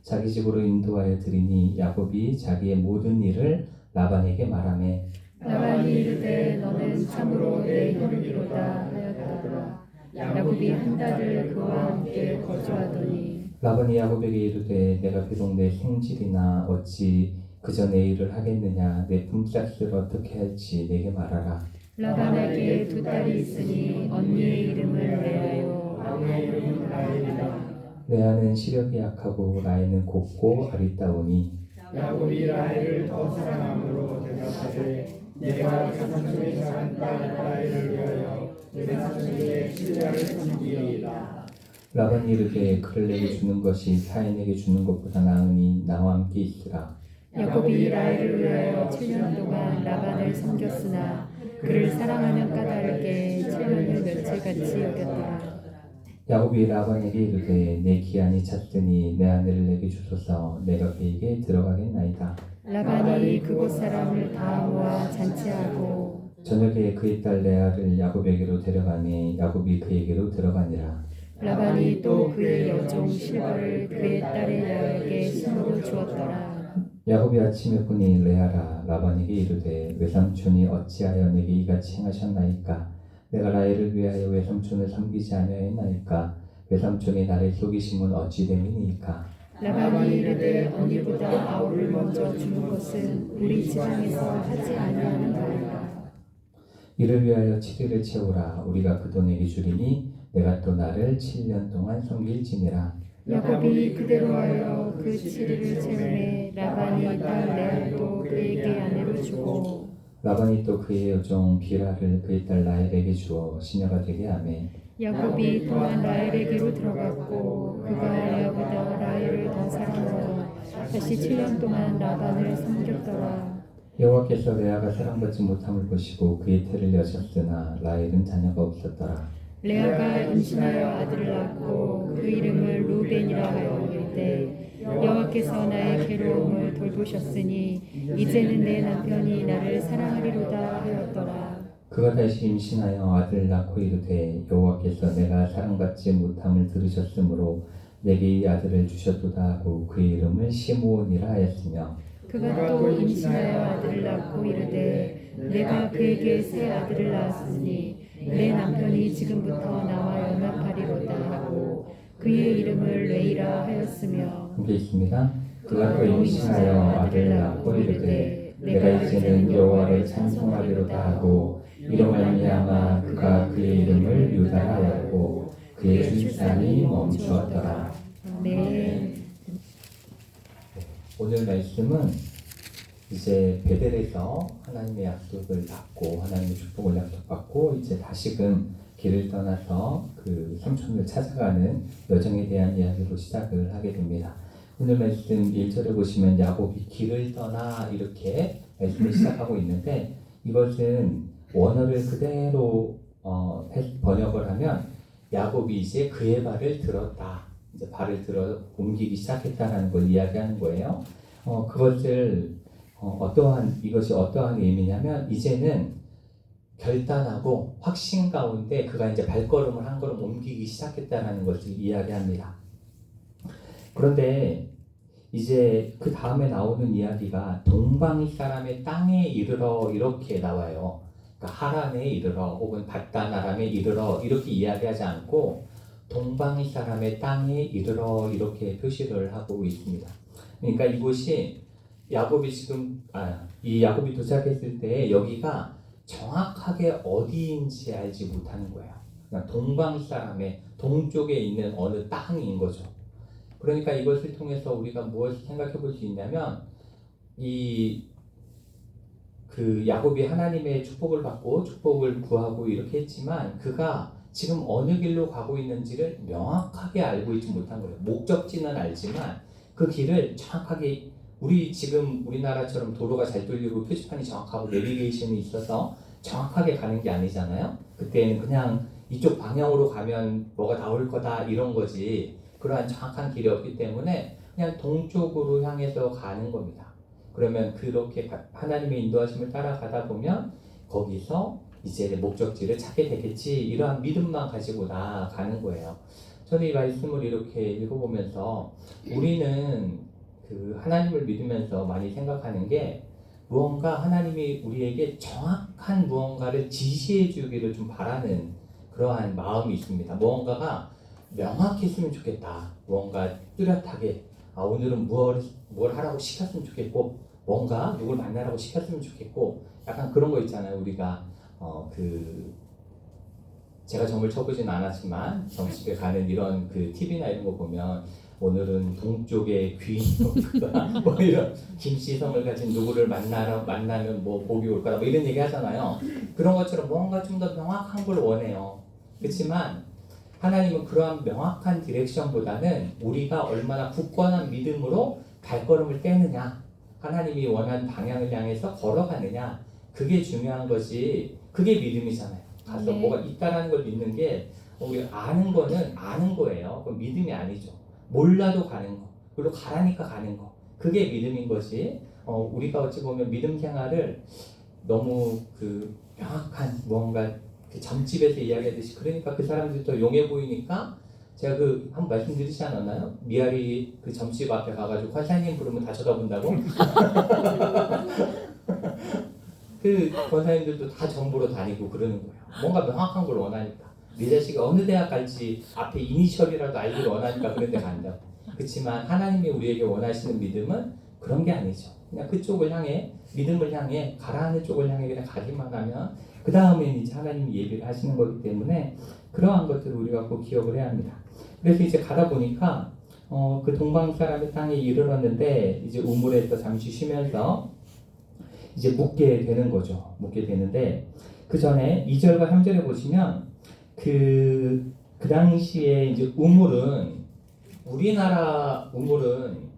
자기 집으로 인도하여 드리니 야곱이 자기의 모든 일을 라반에게 말하매 라반이 이르되 너는 참으로 내 형이로다 하였더라. 야곱이 한 달을 그와 함께 거주하더니 라반이 야곱에게 이르되 내가 비록 내 생질이나 어찌 그저 내 일을 하겠느냐 내 품삯을 어떻게 할지 내게 말하라. 라반에게 두 딸이 있으니 언니의 이름은 레아요 아우의 이름은 라헬이라. 레아는 시력이 약하고 라헬은 곱고 아리따우니 야곱이 라헬을 더 사랑함으로 대답하되 내가 가산중에 자란 딸 라헬을 위하여 내 사촌에게 신뢰를 섬기리이다. 라반이 이르되 그를 내게 주는 것이 타인에게 주는 것보다 나으니 나와 함께 있으라. 야곱이 라헬을 위하여 7년 동안 라반을 섬겼으나 그를 사랑하는 까닭에 7년을 며칠같이 여겼더라. 야곱이 라반에게 이르되 내 기한이 찼으니 내 아내를 내게 주소서 내가 그에게 들어가겠나이다. 라반이 그곳 사람을 다 모아 잔치하고 저녁에 그의 딸 레아를 야곱에게로 데려가니 야곱이 그에게로 들어가니라. 라반이 또 그의 여종 실바를 그의 딸의 레아에게 신으로 주었더라. 야곱이 아침에 보니 레아라 라반에게 이르되 외삼촌이 어찌하여 내게 이같이 행하셨나이까. 내가 라헬을 위하여 외삼촌을 섬기지 아니하였나이까. 외삼촌이 나를 속이심은 어찌 됨이니까. 라반이 이르되 언니보다 아우를 먼저 주는 것은 우리 지방에서 하지 아니하는 바이다. 이를 위하여 7일을 채우라. 우리가 그 돈에게 주리니 내가 또 나를 7년 동안 섬길지니라. 야곱이 그대로 하여 그 7일을 채우매 라반이 딸 레아도 그에게 아내로 주고 라반이 또 그의 여종 비라를 그의 딸 라헬에게 주어 시녀가 되게 하매 야곱이 또한 라헬에게로 들어갔고 그가 레아보다 라헬을 더 사랑하여 다시 7년 동안 라반을 섬겼더라. 여호와께서 레아가 사랑받지 못함을 보시고 그의 태를 여셨으나 라헬은 자녀가 없었더라. 레아가 임신하여 아들을 낳고 그 이름을 루벤이라 하여 이르되 여호와께서 나의 괴로움을 돌보셨으니 이제는 내 남편이 나를 사랑하리로다 하였더라. 그가 다시 임신하여 아들을 낳고 이르되 여호와께서 내가 사랑받지 못함을 들으셨으므로 내게 이 아들을 주셨도다 하고 그의 이름을 시므온이라 하였으며 그가 또 임신하여 아들을 낳고 이르되 내가 그에게 새 아들을 낳았으니 내 남편이 지금부터 나와 연합하리로다 하고 그의 이름을 레이라 하였으며 함께 있습니다. 그가 또 임신하여 아들을 낳고 이르되 내가 이제는 여호와를 찬송하리로다 하고 이로 말미암아 그가 그의 이름을 유다라 하였고 그의 출산이 멈추었더라. 네. 오늘 말씀은 이제 베델에서 하나님의 약속을 받고 하나님의 축복을 약속받고 이제 다시금 길을 떠나서 그 삼촌을 찾아가는 여정에 대한 이야기로 시작을 하게 됩니다. 오늘 말씀 1절에 보시면 야곱이 길을 떠나 이렇게 말씀을 시작하고 있는데 이것은 원어를 그대로 번역을 하면 야곱이 이제 그의 발을 들었다. 이제 발을 들어 옮기기 시작했다라는 걸 이야기하는 거예요. 이것이 어떠한 의미냐면 이제는 결단하고 확신 가운데 그가 이제 발걸음을 한 걸음 옮기기 시작했다라는 것을 이야기합니다. 그런데 이제 그 다음에 나오는 이야기가 동방이 사람의 땅에 이르러 이렇게 나와요. 그러니까 하란에 이르러 혹은 바단 아람에 이르러 이렇게 이야기하지 않고 동방이 사람의 땅에 이르러 이렇게 표시를 하고 있습니다. 그러니까 이곳이 이 야곱이 도착했을 때 여기가 정확하게 어디인지 알지 못하는 거예요. 그러니까 동방 사람의 동쪽에 있는 어느 땅인 거죠. 그러니까 이것을 통해서 우리가 무엇을 생각해 볼 수 있냐면 그 야곱이 하나님의 축복을 받고 축복을 구하고 이렇게 했지만 그가 지금 어느 길로 가고 있는지를 명확하게 알고 있지 못한 거예요. 목적지는 알지만 그 길을 정확하게 지금 우리나라처럼 도로가 잘 뚫리고 표지판이 정확하고 내비게이션이 있어서 정확하게 가는 게 아니잖아요. 그때는 그냥 이쪽 방향으로 가면 뭐가 나올 거다 이런 거지 그러한 정확한 길이 없기 때문에 그냥 동쪽으로 향해서 가는 겁니다. 그러면 그렇게 하나님의 인도하심을 따라가다 보면 거기서 이제 목적지를 찾게 되겠지 이러한 믿음만 가지고 나아가는 거예요. 저는 이 말씀을 이렇게 읽어보면서 우리는 그 하나님을 믿으면서 많이 생각하는 게 무언가 하나님이 우리에게 정확한 무언가를 지시해 주기를 좀 바라는 그러한 마음이 있습니다. 무언가가 명확했으면 좋겠다. 무언가 뚜렷하게 오늘은 뭘 하라고 시켰으면 좋겠고 뭔가 누굴 만나라고 시켰으면 좋겠고 약간 그런 거 있잖아요. 우리가 제가 점을 쳐보진 않았지만 점집에 가는 이런 그 TV나 이런 거 보면 오늘은 동쪽의 귀인이었다 뭐 이런 김씨성을 가진 누구를 만나면 뭐 복이 올 거다 뭐 이런 얘기 하잖아요. 그런 것처럼 뭔가 좀 더 명확한 걸 원해요. 그렇지만 하나님은 그러한 명확한 디렉션보다는 우리가 얼마나 굳건한 믿음으로 발걸음을 떼느냐, 하나님이 원하는 방향을 향해서 걸어가느냐, 그게 중요한 것이 그게 믿음이잖아요. 가서 네. 뭐가 있다라는 걸 믿는 게 우리 아는 거는 아는 거예요. 그건 믿음이 아니죠. 몰라도 가는 거, 그리고 가라니까 가는 거, 그게 믿음인 것이 우리가 어찌 보면 믿음 생활을 너무 그 명확한 무언가 그 점집에서 이야기하듯이 그러니까 그 사람들이 더 용해 보이니까 제가 한번 말씀드리지 않았나요? 미아리 그 점집 앞에 가가지고 권사님 부르면 다 쳐다본다고? 그 권사님들도 다 정보로 다니고 그러는 거예요. 뭔가 명확한 걸 원하니까. 네 자식이 어느 대학 갈지 앞에 이니셜이라도 알기를 원하니까 그런 데 간다고. 그렇지만 하나님이 우리에게 원하시는 믿음은 그런 게 아니죠. 그냥 그쪽을 향해, 믿음을 향해, 가라앉는 쪽을 향해 그냥 가기만 하면 그 다음에는 이제 하나님이 예비를 하시는 거기 때문에 그러한 것들을 우리가 꼭 기억을 해야 합니다. 그래서 이제 가다 보니까 그 동방 사람의 땅에 이르렀는데 이제 우물에서 잠시 쉬면서 이제 묵게 되는 거죠. 묵게 되는데 그 전에 2절과 3절에 보시면 그 당시에 이제 우리나라 우물은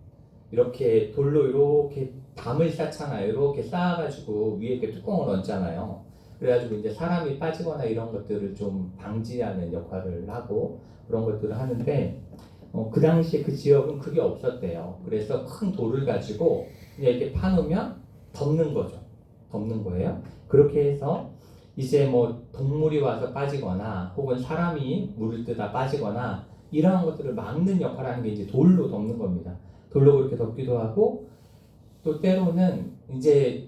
이렇게 돌로 이렇게 담을 쌓잖아요. 이렇게 쌓아가지고 위에 이렇게 뚜껑을 얹잖아요. 그래가지고 이제 사람이 빠지거나 이런 것들을 좀 방지하는 역할을 하고 그런 것들을 하는데 그 당시에 그 지역은 그게 없었대요. 그래서 큰 돌을 가지고 그냥 이렇게 파놓으면 덮는 거죠. 덮는 거예요. 그렇게 해서 이제 뭐 동물이 와서 빠지거나 혹은 사람이 물을 뜨다 빠지거나 이러한 것들을 막는 역할을 하는 게 이제 돌로 덮는 겁니다. 돌로 그렇게 덮기도 하고 또 때로는 이제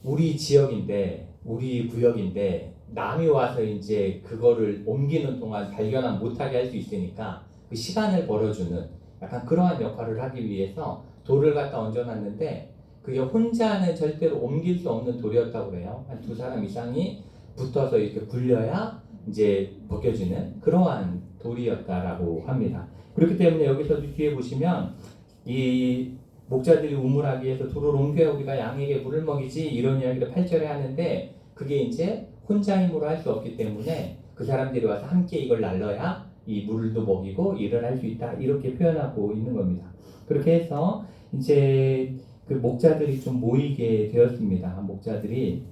우리 지역인데 우리 구역인데 남이 와서 이제 그거를 옮기는 동안 발견을 못하게 할 수 있으니까 그 시간을 벌어주는 약간 그러한 역할을 하기 위해서 돌을 갖다 얹어놨는데 그게 혼자는 절대로 옮길 수 없는 돌이었다고 그래요. 한 2사람 이상이 붙어서 이렇게 굴려야 이제 벗겨지는 그러한 돌이었다라고 합니다. 그렇기 때문에 여기서도 뒤에 보시면 이 목자들이 우물하기 위해서 돌을 옮겨야 우리가 양에게 물을 먹이지 이런 이야기를 8절에 하는데 그게 이제 혼자 힘으로 할 수 없기 때문에 그 사람들이 와서 함께 이걸 날러야 이 물도 먹이고 일을 할 수 있다 이렇게 표현하고 있는 겁니다. 그렇게 해서 이제 그 목자들이 좀 모이게 되었습니다. 목자들이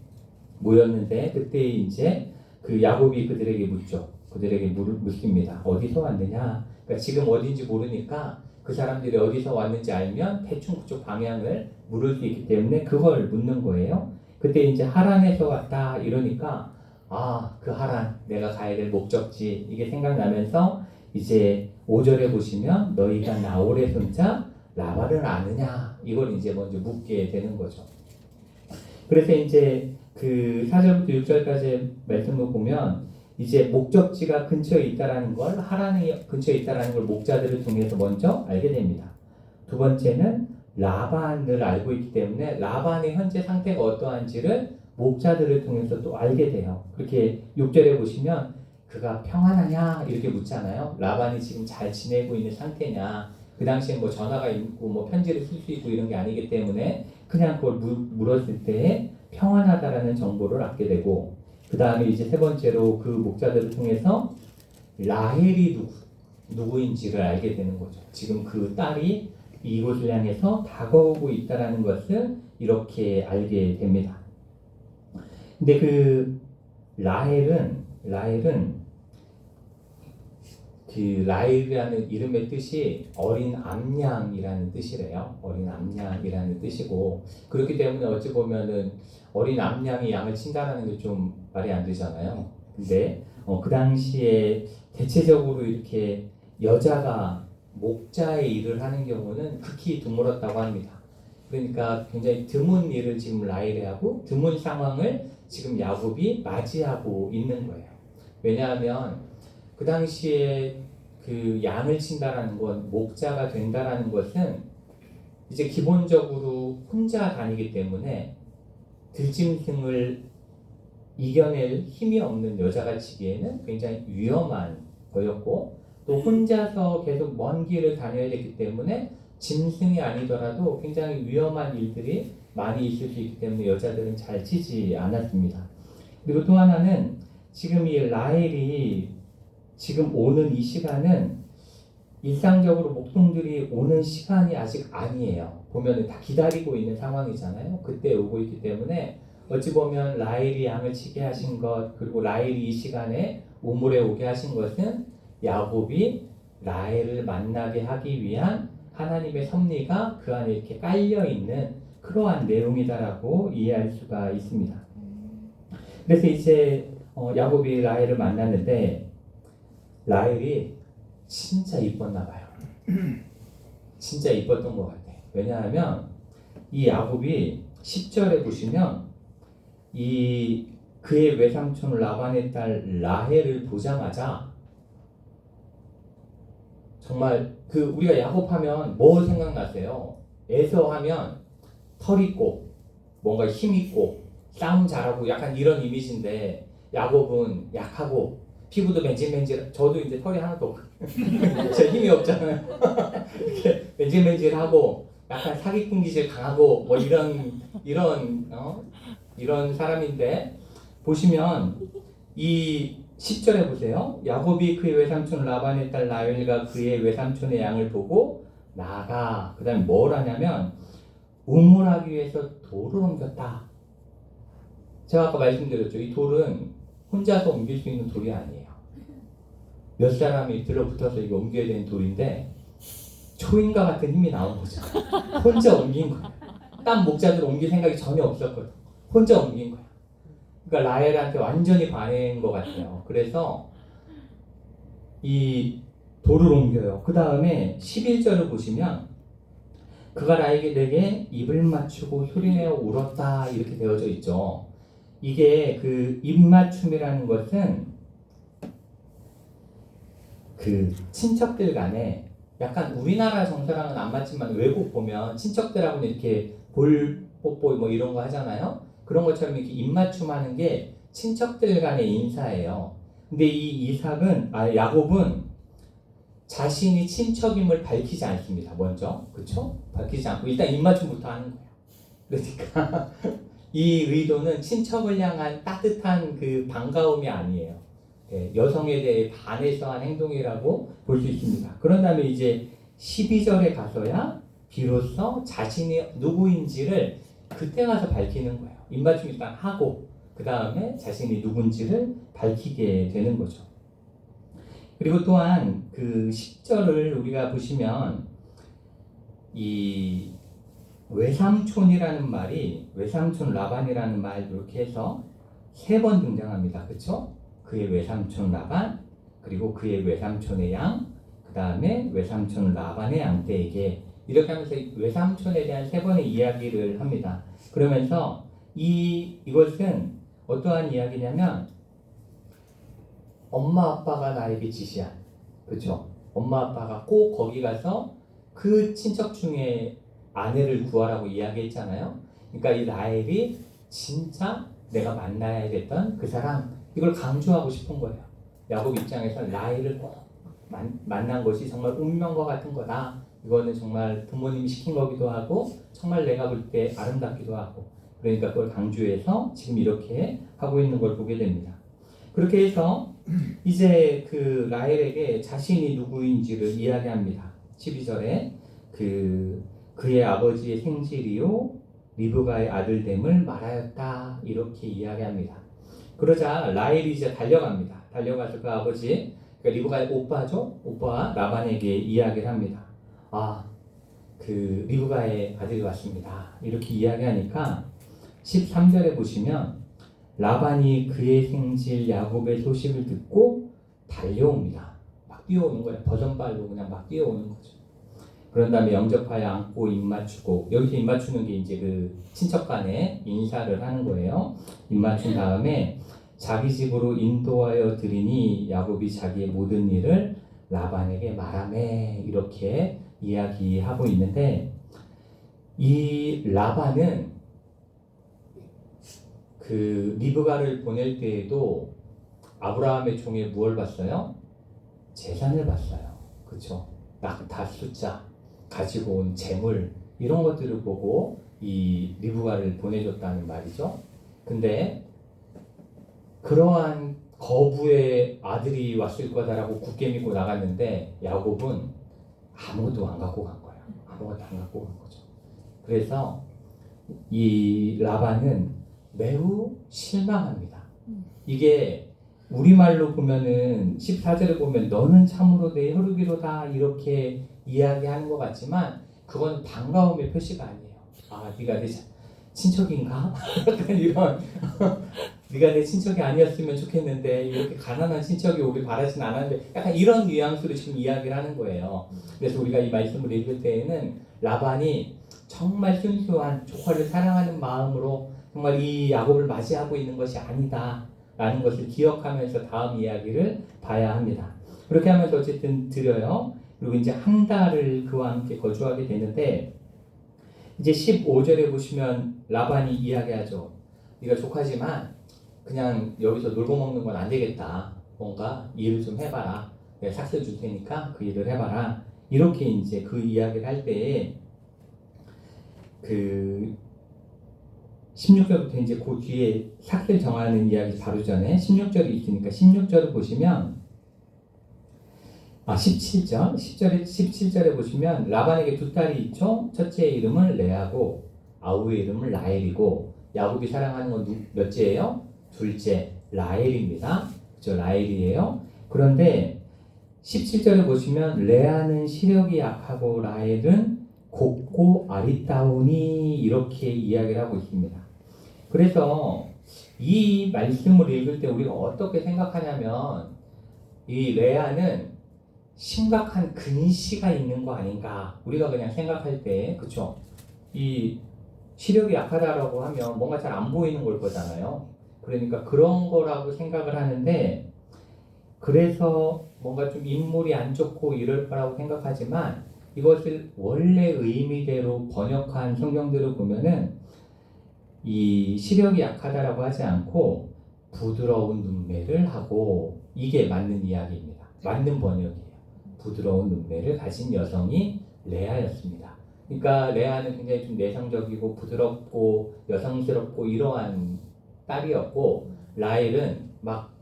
모였는데 그때 이제 그 야곱이 그들에게 묻죠. 그들에게 묻습니다. 어디서 왔느냐? 그러니까 지금 어딘지 모르니까 그 사람들이 어디서 왔는지 알면 대충 그쪽 방향을 물을 수 있기 때문에 그걸 묻는 거예요. 그때 이제 하란에서 왔다 이러니까 그 하란 내가 가야 될 목적지 이게 생각나면서 이제 5절에 보시면 너희가 나홀의 손자 라반을 아느냐 이걸 이제 먼저 묻게 되는 거죠. 그래서 이제 그 4절부터 6절까지 말씀을 보면 이제 목적지가 근처에 있다라는 걸 하란이 근처에 있다라는 걸 목자들을 통해서 먼저 알게 됩니다. 두 번째는 라반을 알고 있기 때문에 라반의 현재 상태가 어떠한지를 목자들을 통해서 또 알게 돼요. 그렇게 6절에 보시면 그가 평안하냐 이렇게 묻잖아요. 라반이 지금 잘 지내고 있는 상태냐. 그 당시에 뭐 전화가 있고 뭐 편지를 쓸 수 있고 이런 게 아니기 때문에 그냥 그걸 물었을 때 평안하다라는 정보를 얻게 되고 그 다음에 이제 세 번째로 그 목자들을 통해서 라헬이 누구인지를 알게 되는 거죠. 지금 그 딸이 이곳을 향해서 다가오고 있다라는 것을 이렇게 알게 됩니다. 근데 그 라헬은 그 라헬이라는 이름의 뜻이 어린 암양이라는 뜻이래요. 어린 암양이라는 뜻이고 그렇기 때문에 어찌 보면은 어린 암양이 양을 친다라는 게 좀 말이 안 되잖아요. 근데 그 당시에 대체적으로 이렇게 여자가 목자의 일을 하는 경우는 극히 드물었다고 합니다. 그러니까 굉장히 드문 일을 지금 라헬이 하고 드문 상황을 지금 야곱이 맞이하고 있는 거예요. 왜냐하면 그 당시에 그 양을 친다라는 건, 목자가 된다라는 것은 이제 기본적으로 혼자 다니기 때문에 들짐승을 이겨낼 힘이 없는 여자가 치기에는 굉장히 위험한 거였고, 또 혼자서 계속 먼 길을 다녀야 되기 때문에 짐승이 아니더라도 굉장히 위험한 일들이 많이 있을 수 있기 때문에 여자들은 잘 치지 않았습니다. 그리고 또 하나는 지금 이 라헬이 지금 오는 이 시간은 일상적으로 목동들이 오는 시간이 아직 아니에요. 보면 다 기다리고 있는 상황이잖아요. 그때 오고 있기 때문에 어찌 보면 라헬이 양을 치게 하신 것, 그리고 라헬이 이 시간에 우물에 오게 하신 것은 야곱이 라헬을 만나게 하기 위한 하나님의 섭리가 그 안에 이렇게 깔려 있는 그러한 내용이다라고 이해할 수가 있습니다. 그래서 이제 야곱이 라헬을 만났는데 라헬이 진짜 이뻤나 봐요. 진짜 이뻤던 것 같아요. 왜냐하면 이 야곱이 10절에 보시면 이 그의 외삼촌 라반의 딸 라헬을 보자마자 정말 그 우리가 야곱하면 뭐 생각나세요? 에서 하면 털 있고 뭔가 힘 있고 싸움 잘하고 약간 이런 이미지인데, 야곱은 약하고 피부도 맨질맨질, 저도 이제 털이 하나도 없고 제 힘이 없잖아요. 이렇게 맨질맨질하고 약간 사기꾼 기질 강하고 뭐 이런 사람인데, 보시면 이 10절에 보세요. 야곱이 그의 외삼촌 라반의 딸 라헬과 그의 외삼촌의 양을 보고 나가. 그 다음에 뭘 하냐면 우물하기 위해서 돌을 옮겼다. 제가 아까 말씀드렸죠. 이 돌은 혼자서 옮길 수 있는 돌이 아니에요. 몇 사람이 들어붙어서 이거 옮겨야 되는 돌인데 초인과 같은 힘이 나온 거죠. 혼자 옮긴 거예요. 딴 목자들 옮길 생각이 전혀 없었거든. 혼자 옮긴 거예요. 그러니까 라헬한테 완전히 반해인 것 같아요. 그래서 이 돌을 옮겨요. 그 다음에 11절을 보시면 그가 라헬에게 입을 맞추고 소리내어 울었다 이렇게 되어져 있죠. 이게 그 입맞춤이라는 것은 그 친척들 간에 약간 우리나라 정서랑은 안 맞지만 외국 보면 친척들하고는 이렇게 볼 뽀뽀 뭐 이런 거 하잖아요. 그런 것처럼 이렇게 입맞춤하는 게 친척들 간의 인사예요. 근데 이 야곱은 자신이 친척임을 밝히지 않습니다. 먼저, 그렇죠? 밝히지 않고 일단 입맞춤부터 하는 거예요. 그러니까 이 의도는 친척을 향한 따뜻한 그 반가움이 아니에요. 여성에 대해 반해서 한 행동이라고 볼 수 있습니다. 그런 다음에 이제 12절에 가서야 비로소 자신이 누구인지를 그때 가서 밝히는 거예요. 입맞춤 일단 하고 그 다음에 자신이 누군지를 밝히게 되는 거죠. 그리고 또한 그 10절을 우리가 보시면 이 외삼촌이라는 말이, 외삼촌 라반이라는 말 이렇게 해서 3번 등장합니다. 그렇죠? 그의 외삼촌 라반, 그리고 그의 외삼촌의 양, 그 다음에 외삼촌 라반의 양떼에게, 이렇게 하면서 외삼촌에 대한 3번의 이야기를 합니다. 그러면서 이것은 어떠한 이야기냐면 엄마 아빠가 나에게 지시한, 그렇죠? 엄마 아빠가 꼭 거기 가서 그 친척 중에 아내를 구하라고 이야기했잖아요. 그러니까 이 라헬이 진짜 내가 만나야 됐던 그 사람, 이걸 강조하고 싶은 거예요. 야곱 입장에서 라헬을 꼭 만난 것이 정말 운명과 같은 거다. 이거는 정말 부모님이 시킨 거기도 하고 정말 내가 볼 때 아름답기도 하고, 그러니까 그걸 강조해서 지금 이렇게 하고 있는 걸 보게 됩니다. 그렇게 해서 이제 그 라헬에게 자신이 누구인지를 이야기합니다. 12절에 그의 아버지의 생질이요 리브가의 아들됨을 말하였다 이렇게 이야기합니다. 그러자 라헬이 이제 달려갑니다. 달려가서 그 아버지, 그러니까 리브가의 오빠죠. 오빠 라반에게 이야기를 합니다. 그 리브가의 아들이 왔습니다. 이렇게 이야기하니까 13절에 보시면 라반이 그의 생질 야곱의 소식을 듣고 달려옵니다. 막 뛰어오는 거예요. 버선발로 그냥 막 뛰어오는 거죠. 그런 다음에 영접하여 안고 입 맞추고, 여기서 입 맞추는 게 이제 그 친척 간에 인사를 하는 거예요. 입 맞춘 다음에 자기 집으로 인도하여 드리니 야곱이 자기의 모든 일을 라반에게 말하매, 이렇게 이야기하고 있는데, 이 라반은 그 리브가를 보낼 때에도 아브라함의 종에 무엇을 봤어요? 재산을 봤어요. 그렇죠? 낙타, 숫자, 가지고 온 재물, 이런 것들을 보고 이 리브가를 보내줬다는 말이죠. 근데 그러한 거부의 아들이 왔을 거다라고 굳게 믿고 나갔는데 야곱은 아무것도 안 갖고 간 거예요. 아무것도 안 갖고 간 거죠. 그래서 이 라반은 매우 실망합니다. 이게 우리말로 보면은 14절을 보면 너는 참으로 내 혈육이로다 이렇게 이야기하는 것 같지만 그건 반가움의 표시가 아니에요. 아, 네가 내 친척인가? 약간 이런 네가 내 친척이 아니었으면 좋겠는데 이렇게 가난한 친척이 오길 바라진 않았는데 약간 이런 뉘앙스로 지금 이야기를 하는 거예요. 그래서 우리가 이 말씀을 읽을 때에는 라반이 정말 순수한 조카를 사랑하는 마음으로 정말 이 야곱을 맞이하고 있는 것이 아니다 라는 것을 기억하면서 다음 이야기를 봐야 합니다. 그렇게 하면서 어쨌든 드려요. 그리고 이제 한 달을 그와 함께 거주하게 되는데, 이제 15절에 보시면 라반이 이야기하죠. 네가 조카지만 그냥 여기서 놀고 먹는 건 안 되겠다. 뭔가 일을 좀 해봐라. 내가 삭스 줄 테니까 그 일을 해봐라. 이렇게 이제 그 이야기를 할 때에 그 16절부터 이제 그 뒤에 삭스를 정하는 이야기 바로 전에 16절이 있으니까 16절을 보시면 17절, 17절에 보시면 라반에게 두 딸이 있죠. 첫째의 이름은 레아고 아우의 이름은 라헬이고, 야곱이 사랑하는 건 몇째예요? 둘째, 라헬입니다. 그죠? 라헬이에요. 그런데 17절에 보시면 레아는 시력이 약하고 라헬은 곱고 아리따우니 이렇게 이야기를 하고 있습니다. 그래서 이 말씀을 읽을 때 우리가 어떻게 생각하냐면 이 레아는 심각한 근시가 있는 거 아닌가, 우리가 그냥 생각할 때, 그쵸? 이 시력이 약하다라고 하면 뭔가 잘 안 보이는 걸 거잖아요. 그러니까 그런 거라고 생각을 하는데, 그래서 뭔가 좀 인물이 안 좋고 이럴 거라고 생각하지만 이것을 원래 의미대로 번역한 성경들을 보면은 이 시력이 약하다라고 하지 않고 부드러운 눈매를 하고, 이게 맞는 이야기입니다. 맞는 번역이에요. 부드러운 눈매를 가진 여성이 레아였습니다. 그러니까 레아는 굉장히 좀 내성적이고 부드럽고 여성스럽고 이러한 딸이었고, 라헬은 막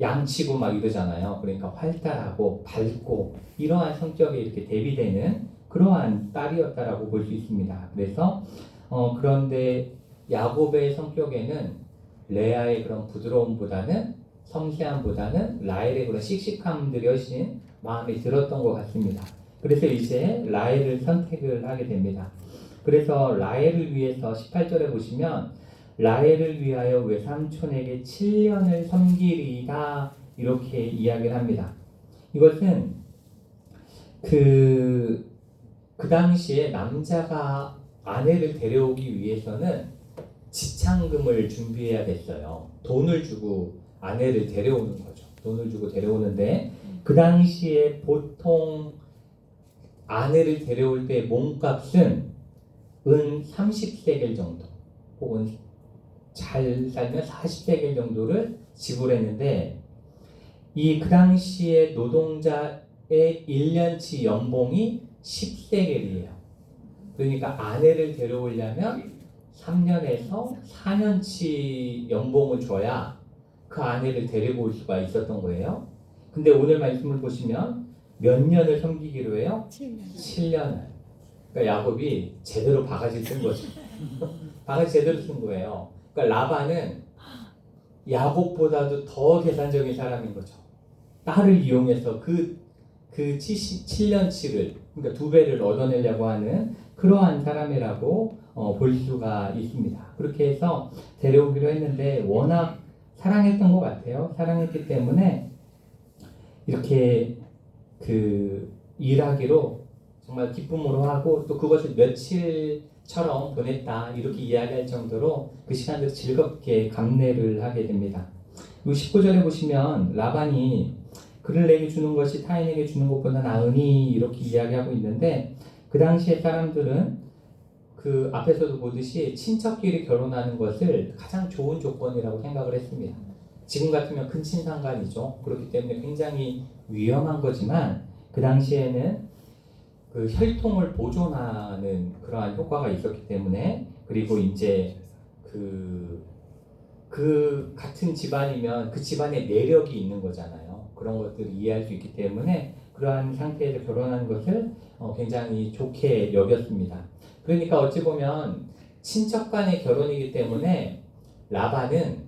양치고 막 이러잖아요. 그러니까 활달하고 밝고 이러한 성격에 이렇게 대비되는 그러한 딸이었다라고 볼 수 있습니다. 그래서 그런데 야곱의 성격에는 레아의 그런 부드러움보다는, 섬세함보다는 라헬의 그런 씩씩함들이 훨씬 마음에 들었던 것 같습니다. 그래서 이제 라헬을 선택을 하게 됩니다. 그래서 라헬을 위해서 18절에 보시면 라헬을 위하여 외삼촌에게 7년을 섬기리이다 이렇게 이야기를 합니다. 이것은 그 당시에 남자가 아내를 데려오기 위해서는 지참금을 준비해야 됐어요. 돈을 주고 아내를 데려오는 거죠. 돈을 주고 데려오는데 그 당시에 보통 아내를 데려올 때 몸값은 은 30세겔 정도 혹은 잘 살면 40세겔 정도를 지불했는데, 이 그 당시에 노동자의 1년치 연봉이 10세겔이에요. 그러니까 아내를 데려오려면 3년에서 4년치 연봉을 줘야 그 아내를 데리고 올 수가 있었던 거예요. 근데 오늘 말씀을 보시면 몇 년을 섬기기로 해요? 7년을. 그러니까 야곱이 제대로 바가지 쓴 거죠. 바가지 제대로 쓴 거예요. 그러니까 라반은 야곱보다도 더 계산적인 사람인 거죠. 딸을 이용해서 그 7년치를, 그러니까 2배를 얻어내려고 하는 그러한 사람이라고 볼 수가 있습니다. 그렇게 해서 데려오기로 했는데 워낙 사랑했던 것 같아요. 사랑했기 때문에 이렇게 그 일하기로 정말 기쁨으로 하고 또 그것을 며칠처럼 보냈다 이렇게 이야기할 정도로 그 시간을 즐겁게 감내를 하게 됩니다. 그리고 19절에 보시면 라반이 그를 내게 주는 것이 타인에게 주는 것보다 나으니 이렇게 이야기하고 있는데 그 당시에 사람들은 그 앞에서도 보듯이 친척끼리 결혼하는 것을 가장 좋은 조건이라고 생각을 했습니다. 지금 같으면 근친상간이죠. 그렇기 때문에 굉장히 위험한 거지만 그 당시에는 그 혈통을 보존하는 그러한 효과가 있었기 때문에 그리고 이제 그 같은 집안이면 그 집안에 내력이 있는 거잖아요. 그런 것들을 이해할 수 있기 때문에 그러한 상태에서 결혼하는 것을 굉장히 좋게 여겼습니다. 그러니까 어찌 보면 친척 간의 결혼이기 때문에 라반은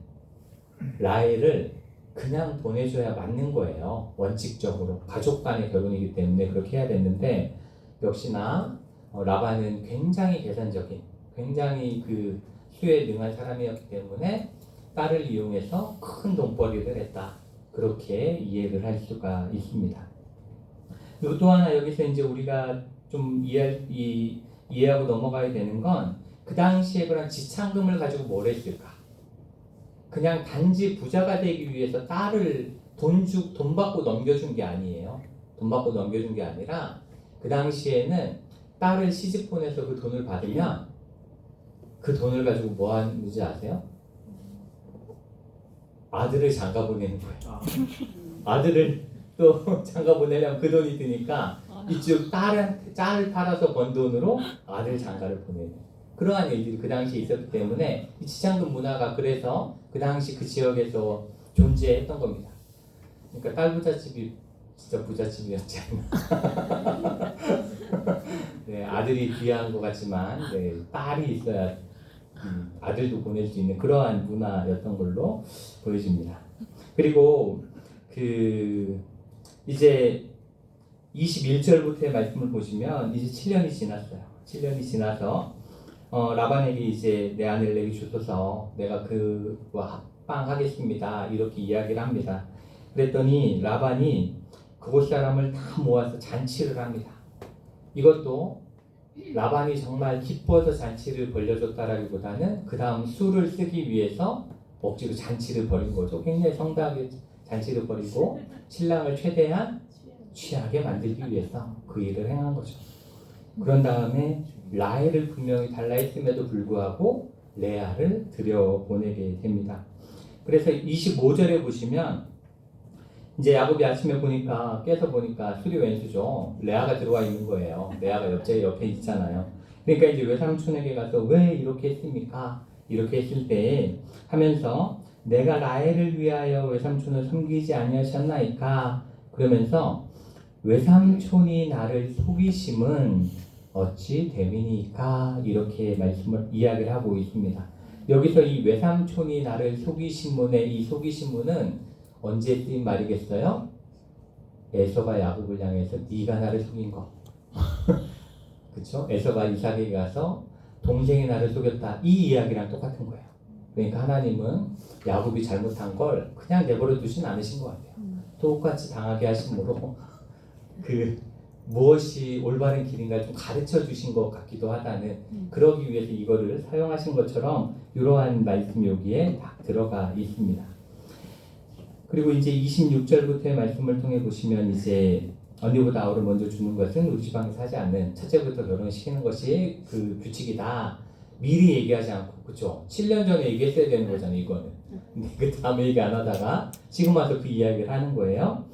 라헬을 그냥 보내줘야 맞는 거예요. 원칙적으로 가족 간의 결혼이기 때문에 그렇게 해야 됐는데 역시나 라반은 굉장히 계산적인 굉장히 그 수에 능한 사람이었기 때문에 딸을 이용해서 큰 돈벌이를 했다. 그렇게 이해를 할 수가 있습니다. 그리고 또 하나 여기서 이제 우리가 좀 이해하고 넘어가야 되는 건 그 당시에 그런 지참금을 가지고 뭘 했을까? 그냥 단지 부자가 되기 위해서 딸을 돈 받고 넘겨준 게 아니에요. 돈 받고 넘겨준 게 아니라 그 당시에는 딸을 시집 보내서 그 돈을 받으면 그 돈을 가지고 뭐 하는지 아세요? 아들을 장가 보내는 거예요. 아들을 또 장가 보내려면 그 돈이 드니까 이쪽 딸을 팔아서 번 돈으로 아들 장가를 보내는 그러한 일들이 그 당시에 있었기 때문에 이 지참금 문화가 그래서 그 당시 그 지역에서 존재했던 겁니다. 그러니까 딸 부잣집이 진짜 부잣집이었지 않나. 네, 아들이 귀한 것 같지만 네, 딸이 있어야 아들도 보낼 수 있는 그러한 문화였던 걸로 보여집니다. 그리고 이제 21절부터의 말씀을 보시면 이제 7년이 지났어요. 7년이 지나서 라반에게 이제 내 아내를 내게 주소서 내가 그와 합방하겠습니다. 이렇게 이야기를 합니다. 그랬더니 라반이 그곳 사람을 다 모아서 잔치를 합니다. 이것도 라반이 정말 기뻐서 잔치를 벌려줬다라기보다는 그 다음 술을 쓰기 위해서 억지로 잔치를 벌인 거죠. 굉장히 성대하게 잔치를 벌이고 신랑을 최대한 취하게 만들기 위해서 그 일을 행한 거죠. 그런 다음에 라헬을 분명히 달라 했음에도 불구하고 레아를 들여보내게 됩니다. 그래서 25절에 보시면 이제 야곱이 아침에 보니까 깨서 보니까 술이 왼수죠. 레아가 들어와 있는 거예요. 레아가 옆에 있잖아요. 그러니까 이제 외삼촌에게 가서 왜 이렇게 했습니까? 이렇게 했을 때 하면서 내가 라헬을 위하여 외삼촌을 섬기지 아니하셨나이까? 그러면서 외삼촌이 나를 속이심은 어찌 됨이니까? 이렇게 이야기를 하고 있습니다. 여기서 이 외삼촌이 나를 속이심문의 이 속이심문은 언제 쓰인 말이겠어요? 에서가 야곱을 향해서 네가 나를 속인 거. 그렇죠? 에서가 이삭에게 가서 동생이 나를 속였다. 이 이야기랑 똑같은 거예요. 그러니까 하나님은 야곱이 잘못한 걸 그냥 내버려 두진 않으신 것 같아요. 똑같이 당하게 하심으로 무엇이 올바른 길인가 좀 가르쳐 주신 것 같기도 하다는 그러기 위해서 이거를 사용하신 것처럼 이러한 말씀이 여기에 딱 들어가 있습니다. 그리고 이제 26절부터의 말씀을 통해 보시면 이제 언니보다 아우를 먼저 주는 것은 우리 지방에서 하지 않는 첫째부터 결혼시키는 것이 그 규칙이다. 미리 얘기하지 않고 그렇죠. 7년 전에 얘기했어야 되는 거잖아요. 이거는. 근데 그 다음에 얘기 안 하다가 지금 와서 그 이야기를 하는 거예요.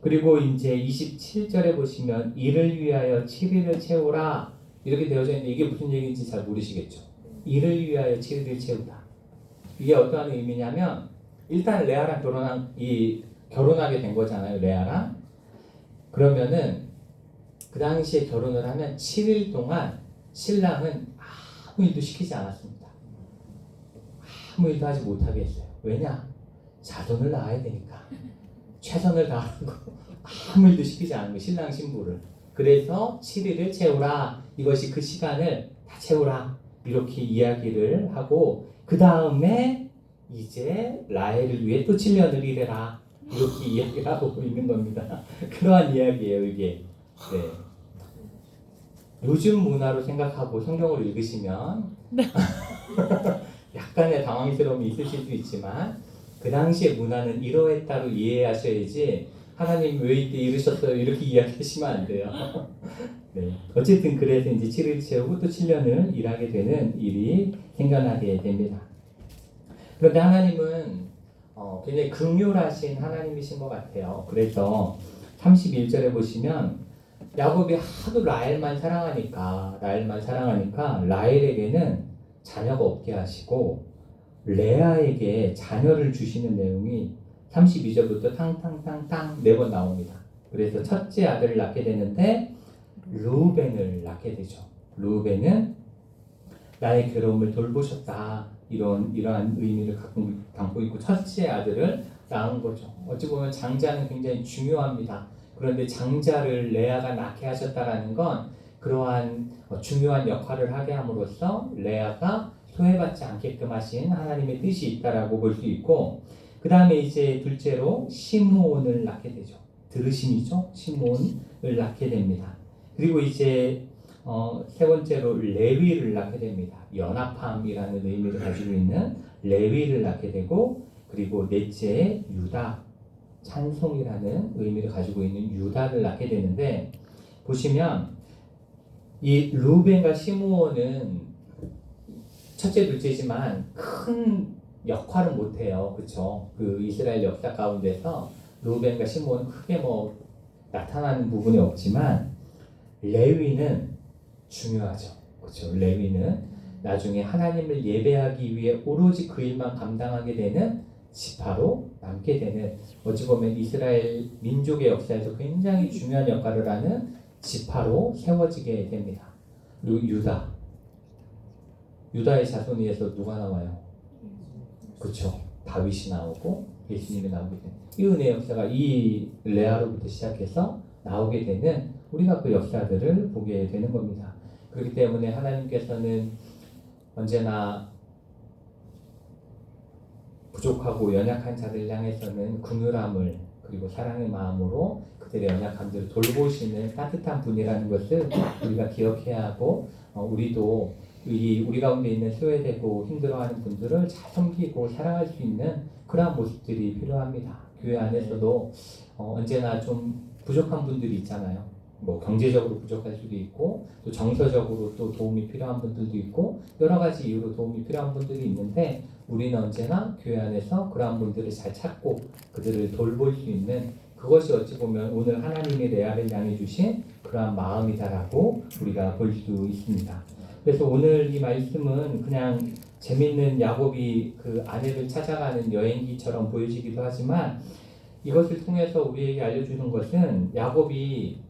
그리고 이제 27절에 보시면 이를 위하여 7일을 채우라 이렇게 되어져 있는데 이게 무슨 얘기인지 잘 모르시겠죠. 이를 위하여 7일을 채우다. 이게 어떠한 의미냐면 일단 레아랑 결혼하게 된 거잖아요. 레아랑. 그러면은 그 당시에 결혼을 하면 7일 동안 신랑은 아무 일도 시키지 않았습니다. 아무 일도 하지 못하게 했어요. 왜냐? 자손을 낳아야 되니까. 최선을 다하고 아무 일도 시키지 않은 거 신랑 신부를. 그래서 7일을 채우라. 이것이 그 시간을 다 채우라. 이렇게 이야기를 하고 그 다음에 이제 라헬을 위해 또 7년을 일해라. 이렇게 이야기를 하고 있는 겁니다. 그러한 이야기예요, 이게. 네. 요즘 문화로 생각하고 성경을 읽으시면 약간의 당황스러움이 있으실 수 있지만 그 당시의 문화는 이러했다로 이해하셔야지 하나님 왜 이때 이러셨어요 이렇게 이야기하시면 안 돼요. 네. 어쨌든 그래서 이제 7일 채우고 또 7년을 일하게 되는 일이 생겨나게 됩니다. 그런데 하나님은 굉장히 긍휼하신 하나님이신 것 같아요. 그래서 31절에 보시면 야곱이 하도 라헬만 사랑하니까 라헬에게는 자녀가 없게 하시고 레아에게 자녀를 주시는 내용이 32절부터 탕탕탕탕 4번 나옵니다. 그래서 첫째 아들을 낳게 되는데 르우벤을 낳게 되죠. 르우벤은 나의 괴로움을 돌보셨다. 이러한 의미를 담고 있고 첫째 아들을 낳은 거죠. 어찌 보면 장자는 굉장히 중요합니다. 그런데 장자를 레아가 낳게 하셨다라는 건 그러한 중요한 역할을 하게 함으로써 레아가 소외받지 않게끔 하신 하나님의 뜻이 있다라고 볼 수 있고, 그 다음에 이제 둘째로 시므온을 낳게 되죠. 들으심이죠. 시므온을 낳게 됩니다. 그리고 이제 세 번째로 레위를 낳게 됩니다. 연합함이라는 의미를 가지고 있는 레위를 낳게 되고, 그리고 넷째 유다, 찬송이라는 의미를 가지고 있는 유다를 낳게 되는데, 보시면 이 루벤과 시므온은 첫째 둘째지만 큰 역할은 못해요. 그렇죠? 그 이스라엘 역사 가운데서 루벤과 시므온은 크게 나타나는 부분이 없지만 레위는 중요하죠. 그렇죠? 레위는 나중에 하나님을 예배하기 위해 오로지 그 일만 감당하게 되는 지파로 남게 되는, 어찌 보면 이스라엘 민족의 역사에서 굉장히 중요한 역할을 하는 지파로 세워지게 됩니다. 그리고 유다의 자손에서 누가 나와요? 그렇죠. 다윗이 나오고 예수님이 나오게 되는, 이 은혜의 역사가 이 레아로부터 시작해서 나오게 되는, 우리가 그 역사들을 보게 되는 겁니다. 그렇기 때문에 하나님께서는 언제나 부족하고 연약한 자들 향해서는 긍휼함을 그리고 사랑의 마음으로 그들의 연약함들을 돌보시는 따뜻한 분이라는 것을 우리가 기억해야 하고, 우리도 우리 가운데 있는 소외되고 힘들어하는 분들을 잘 섬기고 사랑할 수 있는 그러한 모습들이 필요합니다. 교회 안에서도 언제나 좀 부족한 분들이 있잖아요. 경제적으로 부족할 수도 있고, 또 정서적으로 또 도움이 필요한 분들도 있고, 여러 가지 이유로 도움이 필요한 분들이 있는데, 우리는 언제나 교회 안에서 그러한 분들을 잘 찾고 그들을 돌볼 수 있는, 그것이 어찌 보면 오늘 하나님의 레아를 향해 주신 그러한 마음이다라고 우리가 볼 수 있습니다. 그래서 오늘 이 말씀은 그냥 재밌는 야곱이 그 아내를 찾아가는 여행기처럼 보여지기도 하지만, 이것을 통해서 우리에게 알려주는 것은 야곱이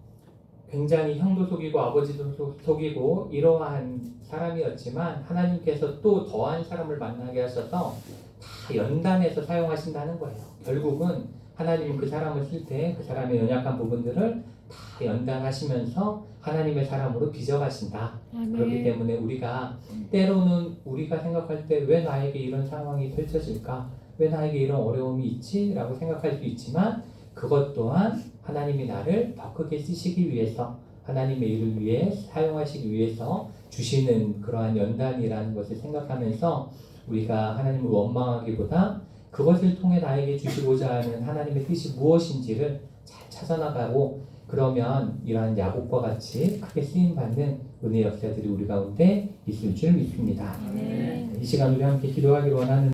굉장히 형도 속이고 아버지도 속이고 이러한 사람이었지만 하나님께서 또 더한 사람을 만나게 하셔서 다 연단해서 사용하신다는 거예요. 결국은 하나님은 그 사람을 쓸 때 그 사람의 연약한 부분들을 다 연단하시면서 하나님의 사람으로 빚어가신다. 아멘. 그렇기 때문에 우리가 때로는 우리가 생각할 때 왜 나에게 이런 상황이 펼쳐질까? 왜 나에게 이런 어려움이 있지? 라고 생각할 수 있지만, 그것 또한 하나님이 나를 더 크게 쓰시기 위해서, 하나님의 일을 위해 사용하시기 위해서 주시는 그러한 연단이라는 것을 생각하면서 우리가 하나님을 원망하기보다 그것을 통해 나에게 주시고자 하는 하나님의 뜻이 무엇인지를 잘 찾아나가고, 그러면 이러한 야곱과 같이 크게 쓰임받는 은혜 역사들이 우리 가운데 있을 줄 믿습니다. 네. 이 시간 우리 함께 기도하기를 원하는